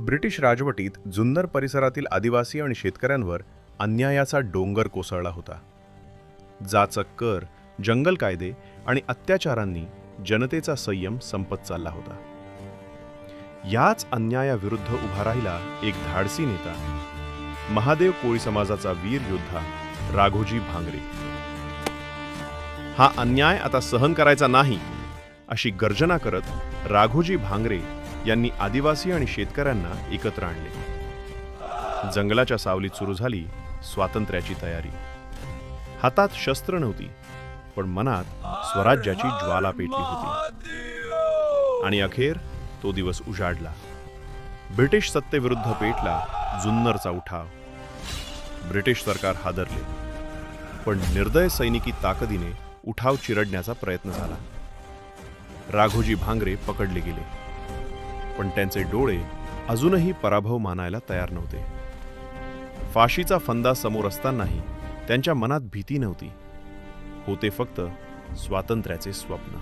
British राजवटीत जुन्नर परिसरातील आदिवासी आणि शेतकऱ्यांवर अन्यायाचा डोंगर कोसळला होता. जाचक कर, जंगल कायदे आणि अत्याचारांनी जनतेचा संयम संपत चालला होता. याच अन्यायाविरुद्ध उभा राहिला एक धाडसी नेता, महादेव कोळी समाजाचा वीर योद्धा राघोजी भांगरे. हा अन्याय आता सहन करायचा नाही अशी गर्जना करत राघोजी भांगरे यांनी आदिवासी आणि शेतकऱ्यांना एकत्र आणले. जंगलाच्या सावलीत सुरू झाली स्वातंत्र्याची तयारी. हातात शस्त्र नव्हती, पण मनात स्वराज्याची ज्वाला पेटली होती. आणि अखेर तो दिवस उजाडला. ब्रिटिश सत्तेविरुद्ध पेटला जुन्नरचा उठाव. ब्रिटिश सरकार हादरले, पण निर्दय सैनिकी ताकदीने उठाव चिरडण्याचा प्रयत्न झाला. राघोजी भांगरे पकडले गेले, पण त्यांचे डोळे अजूनही पराभव मानायला तयार नव्हते. फाशीचा फंदा समोर असतानाही त्यांच्या मनात भीती नव्हती. होते फक्त स्वातंत्र्याचे स्वप्न.